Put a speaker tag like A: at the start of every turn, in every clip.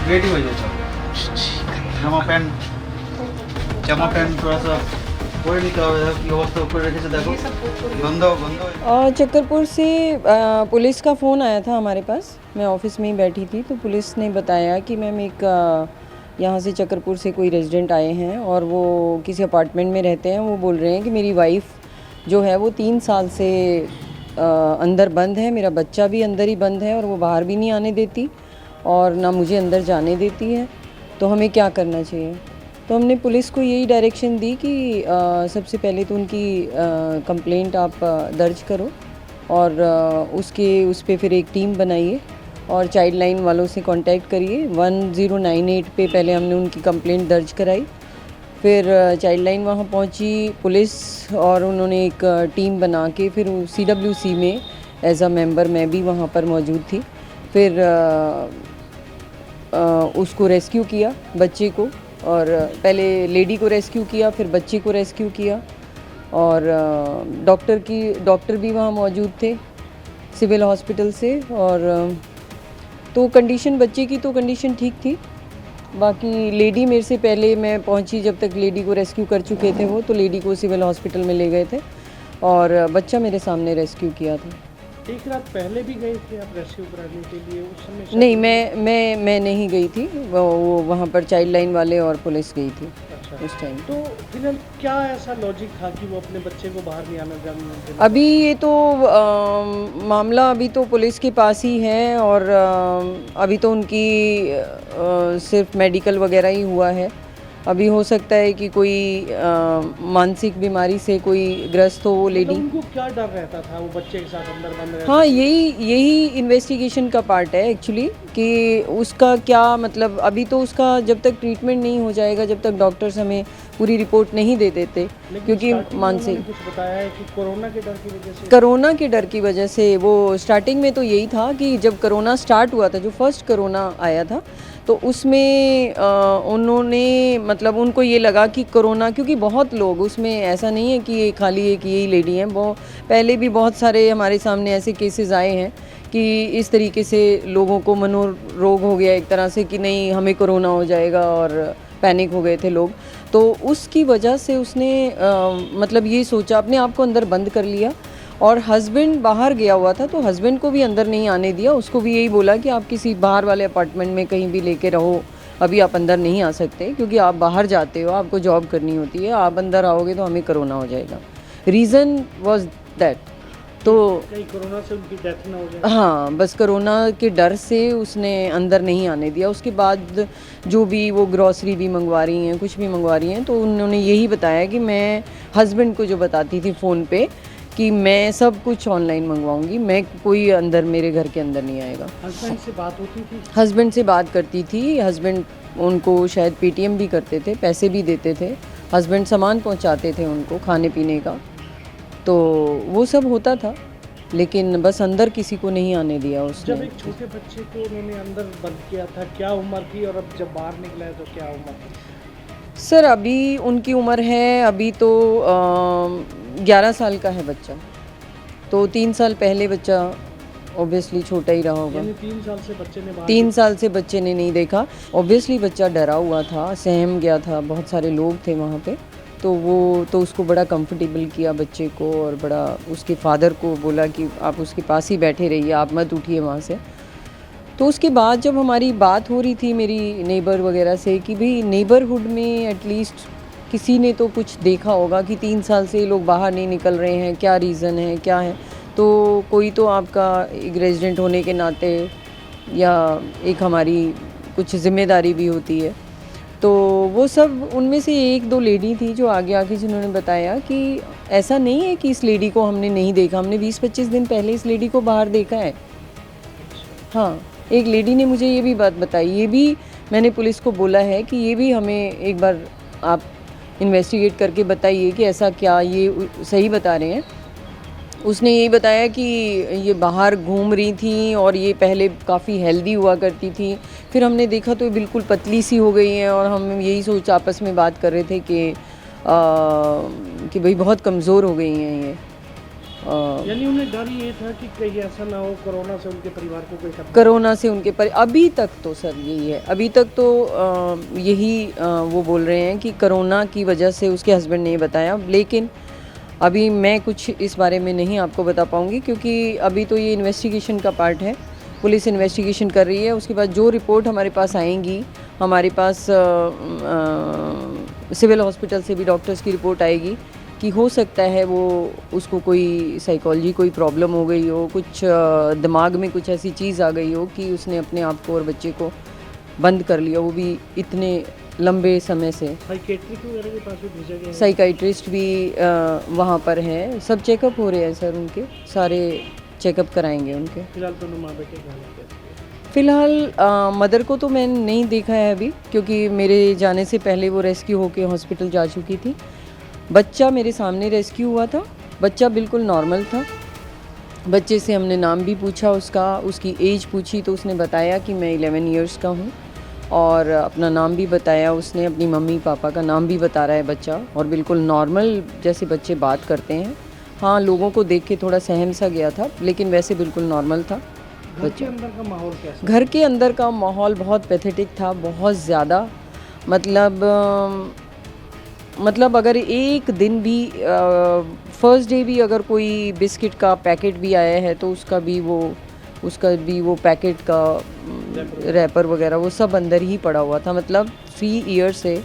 A: Ready हो जाता জামা প্যান্ট थोड़ा सा পরে নিতে হবে কি অবস্থা করে রেখেছে দেখো গন্ধ
B: और चक्करपुर से पुलिस का फ़ोन आया था हमारे पास। मैं ऑफिस में ही बैठी थी तो पुलिस ने बताया कि मैम एक यहाँ से चक्करपुर से कोई रेजिडेंट आए हैं और वो किसी अपार्टमेंट में रहते हैं। वो बोल रहे हैं कि मेरी वाइफ़ जो है वो 3 साल से अंदर बंद है, मेरा बच्चा भी अंदर ही बंद है और वो बाहर भी नहीं आने देती और ना मुझे अंदर जाने देती है। तो हमें क्या करना चाहिए? तो हमने पुलिस को यही डायरेक्शन दी कि सबसे पहले तो उनकी कंप्लेंट आप दर्ज करो और उस पर फिर एक टीम बनाइए और चाइल्ड लाइन वालों से कांटेक्ट करिए। 1098 पे पहले हमने उनकी कंप्लेंट दर्ज कराई, फिर चाइल्ड लाइन वहाँ पहुँची पुलिस और उन्होंने एक टीम बना के फिर CWC में एज अ मेंबर मैं भी वहाँ पर मौजूद थी। फिर उसको रेस्क्यू किया बच्चे को, और पहले लेडी को रेस्क्यू किया फिर बच्चे को रेस्क्यू किया और डॉक्टर भी वहाँ मौजूद थे सिविल हॉस्पिटल से। और तो कंडीशन बच्चे की तो कंडीशन ठीक थी, बाकी लेडी मेरे से पहले मैं पहुँची, जब तक लेडी को रेस्क्यू कर चुके थे वो, तो लेडी को सिविल हॉस्पिटल में ले गए थे और बच्चा मेरे सामने रेस्क्यू किया था।
C: एक रात पहले भी गए थे आप रेस्क्यू कराने के लिए? उस समय
B: नहीं, मैं नहीं गई थी, वो वहाँ पर चाइल्ड लाइन वाले और पुलिस गई थी।
C: अच्छा।
B: उस टाइम
C: तो फिलहाल क्या ऐसा लॉजिक था कि वो अपने बच्चे को बाहर नहीं आना जाने देना?
B: अभी ये तो मामला अभी तो पुलिस के पास ही है और अभी तो उनकी सिर्फ मेडिकल वगैरह ही हुआ है। अभी हो सकता है कि कोई मानसिक बीमारी से कोई ग्रस्त हो वो लेडी।
C: उनको क्या डर रहता था वो बच्चे के साथ अंदर बंद रहते?
B: हाँ, यही इन्वेस्टिगेशन का पार्ट है एक्चुअली, कि उसका क्या मतलब, अभी तो उसका जब तक ट्रीटमेंट नहीं हो जाएगा, जब तक डॉक्टर्स हमें पूरी रिपोर्ट नहीं दे देते, क्योंकि मानसिक
C: कुछ बताया है कि कोरोना के डर की वजह से।
B: कोरोना के डर की वजह से वो स्टार्टिंग में तो यही था कि जब कोरोना स्टार्ट हुआ था, जो फर्स्ट कोरोना आया था, तो उसमें उन्होंने मतलब उनको ये लगा कि कोरोना, क्योंकि बहुत लोग उसमें, ऐसा नहीं है कि ये खाली एक यही लेडी हैं, वो पहले भी बहुत सारे हमारे सामने ऐसे केसेस आए हैं कि इस तरीके से लोगों को मनोरोग हो गया एक तरह से कि नहीं हमें कोरोना हो जाएगा और पैनिक हो गए थे लोग। तो उसकी वजह से उसने मतलब ये सोचा, अपने आप को अंदर बंद कर लिया और हस्बैंड बाहर गया हुआ था तो हस्बैंड को भी अंदर नहीं आने दिया। उसको भी यही बोला कि आप किसी बाहर वाले अपार्टमेंट में कहीं भी लेके रहो, अभी आप अंदर नहीं आ सकते क्योंकि आप बाहर जाते हो, आपको जॉब करनी होती है, आप अंदर आओगे तो हमें कोरोना हो जाएगा। Reason was that. तो
C: कहीं कोरोना से उनकी डेथ ना हो जाए।
B: हाँ, बस कोरोना के डर से उसने अंदर नहीं आने दिया। उसके बाद जो भी वो ग्रॉसरी भी मंगवा रही हैं, कुछ भी मंगवा रही हैं, तो उन्होंने यही बताया कि मैं हस्बैंड को जो बताती थी फ़ोन पे कि मैं सब कुछ ऑनलाइन मंगवाऊंगी, मैं कोई अंदर मेरे घर के अंदर नहीं आएगा।
C: हस्बैंड से बात होती थी?
B: हस्बैंड से बात करती थी, हस्बैंड उनको शायद पेटीएम भी करते थे, पैसे भी देते थे, हस्बैंड सामान पहुंचाते थे उनको खाने पीने का, तो वो सब होता था, लेकिन बस अंदर किसी को नहीं आने दिया उसने।
C: जब एक छोटे बच्चे को उन्होंने अंदर बंद किया था, क्या उम्र थी, और अब जब बाहर निकला है तो क्या उम्र थी?
B: सर अभी उनकी उम्र है, अभी तो 11 साल का है बच्चा, तो 3 साल पहले बच्चा ऑब्वियसली छोटा ही रहा होगा।
C: 3 साल से बच्चे ने
B: 3 साल से बच्चे ने नहीं देखा, ऑब्वियसली बच्चा डरा हुआ था, सहम गया था, बहुत सारे लोग थे वहाँ पे, तो वो तो उसको बड़ा कंफर्टेबल किया बच्चे को और बड़ा उसके फादर को बोला कि आप उसके पास ही बैठे रहिए, आप मत उठिए वहाँ से। तो उसके बाद जब हमारी बात हो रही थी मेरी नेबर वगैरह से कि भाई नेबरहुड में एटलीस्ट किसी ने तो कुछ देखा होगा कि 3 साल से ये लोग बाहर नहीं निकल रहे हैं, क्या रीज़न है, क्या है, तो कोई तो आपका एक रेजिडेंट होने के नाते या एक हमारी कुछ ज़िम्मेदारी भी होती है। तो वो सब उनमें से 1-2 लेडी थी जो आगे आके जिन्होंने बताया कि ऐसा नहीं है कि इस लेडी को हमने नहीं देखा, हमने 20-25 दिन पहले इस लेडी को बाहर देखा है। हाँ, एक लेडी ने मुझे ये भी बात बताई, ये भी मैंने पुलिस को बोला है कि ये भी हमें एक बार आप इन्वेस्टिगेट करके बताइए कि ऐसा क्या ये सही बता रहे हैं। उसने यही बताया कि ये बाहर घूम रही थी और ये पहले काफ़ी हेल्दी हुआ करती थी, फिर हमने देखा तो ये बिल्कुल पतली सी हो गई हैं और हम यही सोच आपस में बात कर रहे थे कि भाई बहुत कमज़ोर हो गई हैं ये।
C: यानी उन्हें डर ये था कि कहीं ऐसा ना हो कोरोना से उनके परिवार को कोई खतरा।
B: कोरोना से उनके अभी तक तो सर यही है, अभी तक तो वो बोल रहे हैं कि कोरोना की वजह से उसके हस्बैंड ने बताया, लेकिन अभी मैं कुछ इस बारे में नहीं आपको बता पाऊँगी क्योंकि अभी तो ये इन्वेस्टिगेशन का पार्ट है, पुलिस इन्वेस्टिगेशन कर रही है। उसके बाद जो रिपोर्ट हमारे पास आएंगी, हमारे पास सिविल हॉस्पिटल से भी डॉक्टर्स की रिपोर्ट आएगी कि हो सकता है वो उसको कोई साइकोलॉजी कोई प्रॉब्लम हो गई हो, कुछ दिमाग में कुछ ऐसी चीज़ आ गई हो कि उसने अपने आप को और बच्चे को बंद कर लिया, वो भी इतने लंबे समय से।
C: साइकेट्रिक वगैरह के पास भी भेजा गया है?
B: साइकाइट्रिस्ट भी वहाँ पर हैं, सब चेकअप हो रहे हैं सर, उनके सारे चेकअप कराएंगे उनके।
C: फिलहाल दोनों माँ बेटे क्या हालत है?
B: फ़िलहाल मदर को तो मैंने नहीं देखा है अभी क्योंकि मेरे जाने से पहले वो रेस्क्यू होके हॉस्पिटल जा चुकी थी। बच्चा मेरे सामने रेस्क्यू हुआ था, बच्चा बिल्कुल नॉर्मल था। बच्चे से हमने नाम भी पूछा उसका, उसकी एज पूछी तो उसने बताया कि मैं 11 इयर्स का हूँ और अपना नाम भी बताया उसने, अपनी मम्मी पापा का नाम भी बता रहा है बच्चा और बिल्कुल नॉर्मल जैसे बच्चे बात करते हैं। हाँ, लोगों को देख के थोड़ा सहम सा गया था लेकिन वैसे बिल्कुल नॉर्मल था।
C: घर के अंदर का माहौल कैसा?
B: घर के अंदर का माहौल बहुत पैथेटिक था, बहुत ज़्यादा। मतलब अगर एक दिन भी फर्स्ट डे भी अगर कोई बिस्किट का पैकेट भी आया है तो उसका भी वो पैकेट का रैपर वगैरह वो सब अंदर ही पड़ा हुआ था। मतलब 3 ईयर से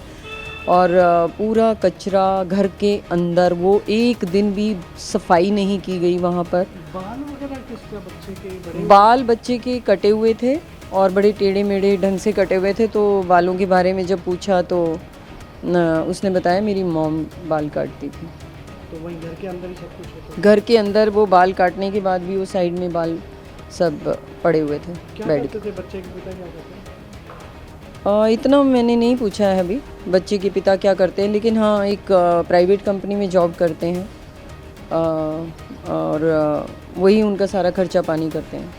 B: और पूरा कचरा घर के अंदर, वो एक दिन भी सफाई नहीं की गई वहाँ पर।
C: बाल वगैरह किसका बच्चे के बड़े?
B: बाल बच्चे के कटे हुए थे और बड़े टेढ़े मेढ़े ढंग से कटे हुए थे। तो बालों के बारे में जब पूछा तो उसने बताया मेरी मॉम बाल काटती थी।
C: तो वहीं घर के अंदर ही सब कुछ होता?
B: घर के अंदर वो बाल काटने के बाद भी वो साइड में बाल सब पड़े हुए थे
C: क्या
B: बेड
C: करते थे बच्चे के पिता, क्या करते हैं?
B: इतना मैंने नहीं पूछा है अभी बच्चे के पिता क्या करते हैं, लेकिन हाँ एक प्राइवेट कंपनी में जॉब करते हैं और वही उनका सारा खर्चा पानी करते हैं।